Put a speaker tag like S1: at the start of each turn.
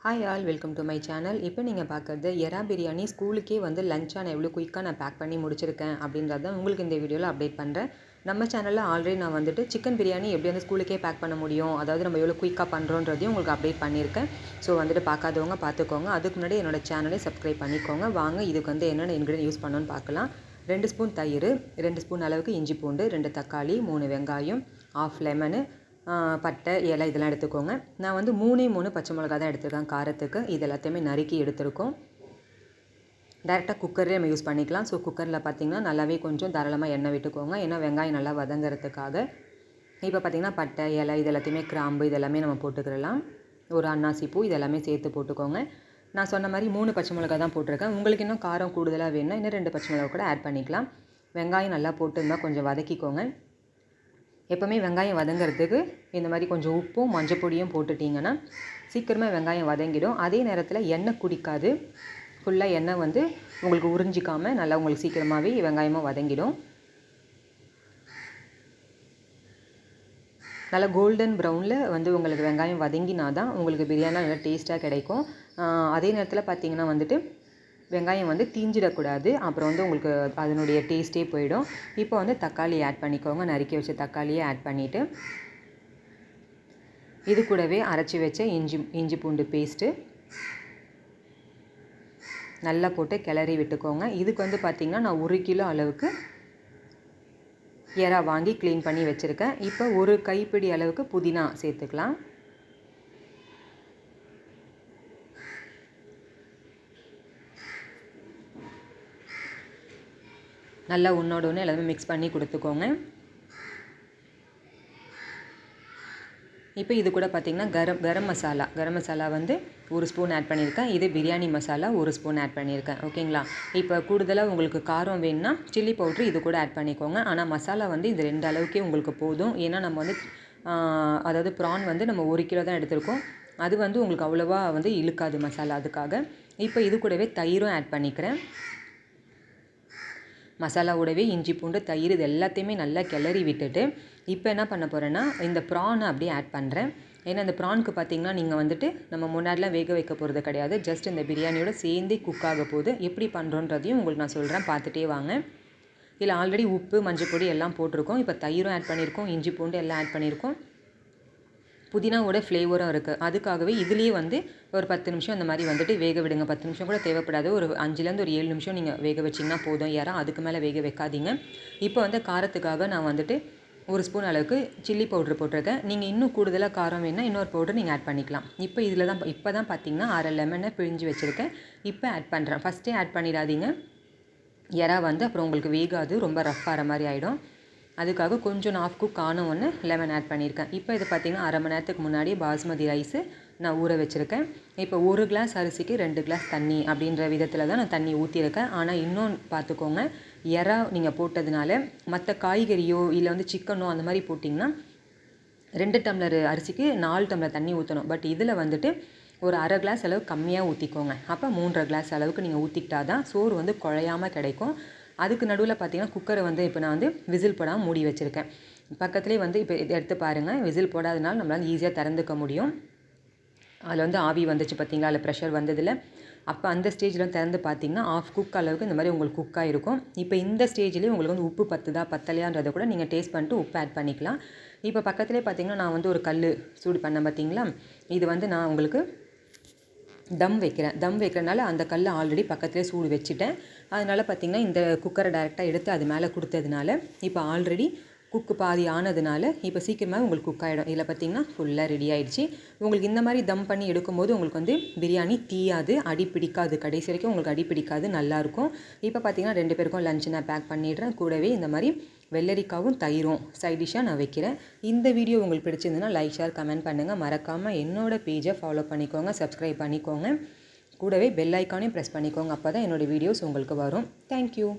S1: Hi all, welcome to my channel. இப்போ நீங்கள் பார்க்குறது எறா பிரியாணி. ஸ்கூலுக்கே வந்து லஞ்சாக நான் எவ்வளோ குயிக்காக நான் பேக் பண்ணி முடிச்சிருக்கேன் அப்படின்றத உங்களுக்கு இந்த வீடியோவில் அப்டேட் பண்ணுறேன். நம்ம சேனலில் ஆல்ரெடி நான் வந்துட்டு சிக்கன் பிரியாணி எப்படி வந்து ஸ்கூலுக்கே பேக் பண்ண முடியும், அதாவது நம்ம எவ்வளோ குயிக்காக பண்ணுறோன்றதையும் உங்களுக்கு அப்டேட் பண்ணியிருக்கேன். ஸோ வந்துட்டு பார்க்காதவங்க பார்த்துக்கோங்க. அதுக்கு முன்னாடி என்னோடய சேனலை சப்ஸ்கிரைப் பண்ணிக்கோங்க. வாங்க இதுக்கு வந்து என்னென்ன இன்க்ரீடியன்ட் யூஸ் பண்ணணும்னு பார்க்கலாம். 2 ஸ்பூன் தயிர், 2 ஸ்பூன் அளவுக்கு இஞ்சி பூண்டு, 2 தக்காளி, 3 வெங்காயம், ஆஃப் லெமனு, பட்டை, இலை இதெல்லாம் எடுத்துக்கோங்க. நான் வந்து 3 பச்சை மிளகா தான் எடுத்துருக்கேன் காரத்துக்கு. இது எல்லாத்தையுமே நறுக்கி எடுத்துருக்கோம். டேரெக்டாக குக்கர்லேயே நம்ம யூஸ் பண்ணிக்கலாம். ஸோ குக்கரில் பார்த்திங்கன்னா நல்லாவே கொஞ்சம் தாராளமாக எண்ணெய் விட்டுக்கோங்க, ஏன்னா வெங்காயம் நல்லா வதங்கிறதுக்காக. இப்போ பார்த்திங்கன்னா பட்டை, இலை இது எல்லாத்தையுமே, கிராம்பு இதெல்லாமே நம்ம போட்டுக்கிறலாம். ஒரு அன்னாசி பூ இதெல்லாமே சேர்த்து போட்டுக்கோங்க. நான் சொன்ன மாதிரி 3 பச்சை மிளகா தான் போட்டிருக்கேன். உங்களுக்கு இன்னும் காரம் கூடுதலாக வேணும்னா இன்னும் 2 பச்சை மிளகா கூட ஆட் பண்ணிக்கலாம். வெங்காயம் நல்லா போட்டுருந்தால் கொஞ்சம் வதக்கிக்கோங்க. எப்போவுமே வெங்காயம் வதங்கிறதுக்கு இந்த மாதிரி கொஞ்சம் உப்பும் மஞ்சள் பொடியும் போட்டுட்டிங்கன்னா சீக்கிரமாக வெங்காயம் வதங்கிடும். அதே நேரத்தில் எண்ணெய் குடிக்காது. ஃபுல்லாக எண்ணெய் வந்து உங்களுக்கு உறிஞ்சிக்காமல் நல்லா உங்களுக்கு சீக்கிரமாகவே வெங்காயமாக வதங்கிடும். நல்லா கோல்டன் ப்ரௌனில் வந்து உங்களுக்கு வெங்காயம் வதங்கினா தான் உங்களுக்கு பிரியாணி நல்லா டேஸ்ட்டாக கிடைக்கும். அதே நேரத்தில் பார்த்திங்கன்னா வந்துட்டு வெங்காயம் வந்து தீஞ்சிடக்கூடாது, அப்புறம் வந்து உங்களுக்கு அதனுடைய டேஸ்ட்டே போயிடும். இப்போ வந்து தக்காளி ஆட் பண்ணிக்கோங்க. நறுக்கி வச்ச தக்காளியை ஆட் பண்ணிவிட்டு இது கூடவே அரைச்சி வச்ச இஞ்சி பூண்டு பேஸ்ட்டு நல்லா போட்டு கிளறி விட்டுக்கோங்க. இதுக்கு வந்து பார்த்திங்கன்னா நான் 1 கிலோ அளவுக்கு எறா வாங்கி க்ளீன் பண்ணி வச்சுருக்கேன். இப்போ 1 கைப்பிடி அளவுக்கு புதினா சேர்த்துக்கலாம். நல்லா ஒன்றோட ஒன்று எல்லாமே மிக்ஸ் பண்ணி கொடுத்துக்கோங்க. இப்போ இது கூட பார்த்திங்கன்னா கரம் மசாலா வந்து 1 ஸ்பூன் ஆட் பண்ணியிருக்கேன். இது பிரியாணி மசாலா 1 ஸ்பூன் ஆட் பண்ணியிருக்கேன். ஓகேங்களா? இப்போ கூடுதலாக உங்களுக்கு காரம் வேணும்னா சில்லி பவுட்ரு இது கூட ஆட் பண்ணிக்கோங்க. ஆனால் மசாலா வந்து இது 2 அளவுக்கே உங்களுக்கு போதும். ஏன்னா நம்ம வந்து அதாவது ப்ரான் வந்து நம்ம 1 கிலோ தான் எடுத்திருக்கோம். அது வந்து உங்களுக்கு அவ்வளோவா வந்து இழுக்காது மசாலா, அதுக்காக. இப்போ இது கூடவே தயிரும் ஆட் பண்ணிக்கிறேன். மசாலாவோடவே இஞ்சி பூண்டு தயிர் இது எல்லாத்தையுமே நல்லா கிளறி விட்டுட்டு இப்போ என்ன பண்ண போகிறேன்னா இந்த ப்ரானை அப்படியே ஆட் பண்ணுறேன். ஏன்னா இந்த ப்ரானுக்கு பார்த்திங்கன்னா நீங்கள் வந்துட்டு நம்ம முன்னாடிலாம் வேக வைக்க போகிறது கிடையாது. ஜஸ்ட் இந்த பிரியாணியோட சேர்ந்தே குக் ஆக போகுது. எப்படி பண்ணுறோன்றதையும் உங்களுக்கு நான் சொல்கிறேன், பார்த்துட்டே வாங்க. இதில் ஆல்ரெடி உப்பு மஞ்சள் பொடி எல்லாம் போட்டிருக்கோம். இப்போ தயிரும் ஆட் பண்ணியிருக்கோம், இஞ்சி பூண்டு எல்லாம் ஆட் பண்ணியிருக்கோம். புதினாவோட ஃப்ளேவரும் இருக்குது. அதுக்காகவே இதுலேயே வந்து ஒரு 10 நிமிஷம் இந்த மாதிரி வந்துட்டு வேக விடுங்க. 10 நிமிஷம் கூட தேவைப்படாது. ஒரு 5லேருந்து ஒரு 7 நிமிஷம் நீங்கள் வேக வச்சிங்கன்னா போதும். யாரும் அதுக்கு மேலே வேக வைக்காதீங்க. இப்போ வந்து காரத்துக்காக நான் வந்துட்டு 1 ஸ்பூன் அளவுக்கு சில்லி பவுட்ரு போட்டிருக்கேன். நீங்கள் இன்னும் கூடுதலாக காரம் வேணுன்னா இன்னொரு பவுடர் நீங்கள் ஆட் பண்ணிக்கலாம். இப்போ தான் பார்த்தீங்கன்னா 1/2 லெமனை பிழிஞ்சு வச்சுருக்கேன். இப்போ ஆட் பண்ணுறேன். ஃபஸ்ட்டே ஆட் பண்ணிடாதீங்க. எறா வந்து அப்புறம் உங்களுக்கு வேகாது, ரொம்ப ரஃப் ஆகிற மாதிரி ஆகிடும். அதுக்காக கொஞ்சம் நான் ஆஃப் குக் ஆன ஒன்று லெமன் ஆட் பண்ணியிருக்கேன். இப்போ இது பார்த்திங்கன்னா 1/2 மணி நேரத்துக்கு முன்னாடி பாஸ்மதி ரைஸு நான் ஊற வச்சுருக்கேன். இப்போ 1 கிளாஸ் அரிசிக்கு 2 கிளாஸ் தண்ணி அப்படின்ற விதத்தில் தான் நான் தண்ணி ஊற்றிருக்கேன். ஆனால் இன்னொன்று பார்த்துக்கோங்க, எறா நீங்கள் போட்டதுனால மற்ற காய்கறியோ இல்லை வந்து சிக்கனோ அந்த மாதிரி போட்டிங்கன்னா 2 டம்ளர் அரிசிக்கு 4 டம்ளர் தண்ணி ஊற்றணும். பட் இதில் வந்துட்டு ஒரு 1/2 கிளாஸ் அளவு கம்மியாக ஊற்றிக்கோங்க. அப்போ 3.5 கிளாஸ் அளவுக்கு நீங்கள் ஊற்றிக்கிட்டா தான் சோறு வந்து குழையாமல் கிடைக்கும். அதுக்கு நடுவில் பார்த்திங்கன்னா குக்கரை வந்து இப்போ நான் வந்து விசில் போடாமல் மூடி வச்சுருக்கேன். பக்கத்துலேயே வந்து இப்போ எடுத்து பாருங்கள், விசில் போடாதனால நம்மளால் ஈஸியாக திறந்துக்க முடியும். அதில் வந்து ஆவி வந்துச்சு பார்த்திங்களா, அதில் ப்ரெஷர் வந்ததில்லை. அப்போ அந்த ஸ்டேஜில் திறந்து பார்த்திங்கன்னா ஆஃப் குக் அளவுக்கு இந்த மாதிரி உங்களுக்கு குக்காக இருக்கும். இப்போ இந்த ஸ்டேஜ்லேயே உங்களுக்கு வந்து உப்பு பத்தலையான்றதை கூட நீங்கள் டேஸ்ட் பண்ணிட்டு உப்பு ஆட் பண்ணிக்கலாம். இப்போ பக்கத்துலேயே பார்த்திங்கன்னா நான் வந்து ஒரு கல் சூடு பண்ணேன் பார்த்திங்களா, இது வந்து நான் உங்களுக்கு தம் வைக்கிறனால அந்த கல் ஆல்ரெடி பக்கத்துலேயே சூடு வச்சுட்டேன். அதனால் பார்த்திங்கன்னா இந்த குக்கரை டைரெக்டாக எடுத்து அது மேலே கொடுத்ததுனால இப்போ ஆல்ரெடி குக்கு பாதி ஆனதுனால இப்போ சீக்கிரமாக உங்களுக்கு குக் ஆகிடும். இதில் பார்த்திங்கன்னா ஃபுல்லாக ரெடி ஆகிடுச்சு. உங்களுக்கு இந்த மாதிரி தம் பண்ணி எடுக்கும்போது உங்களுக்கு வந்து பிரியாணி தீயாது, அடி பிடிக்காது. கடைசி வரைக்கும் உங்களுக்கு அடி பிடிக்காது, நல்லாயிருக்கும். இப்போ பார்த்திங்கன்னா 2 பேருக்கும் லஞ்ச் நான் பேக் பண்ணிடுறேன். கூடவே இந்த மாதிரி வெள்ளரிக்காவும் தயிரும் சைட் டிஷ்ஷாக நான் வைக்கிறேன். இந்த வீடியோ உங்களுக்கு பிடிச்சிருந்துன்னா லைக், ஷேர், கமெண்ட் பண்ணுங்கள். மறக்காமல் என்னோடய பேஜை ஃபாலோ பண்ணிக்கோங்க, சப்ஸ்கிரைப் பண்ணிக்கோங்க. கூடவே பெல் ஐக்கானையும் ப்ரெஸ் பண்ணிக்கோங்க. அப்போ தான் என்னோடய வீடியோஸ் உங்களுக்கு வரும். தேங்க்யூ.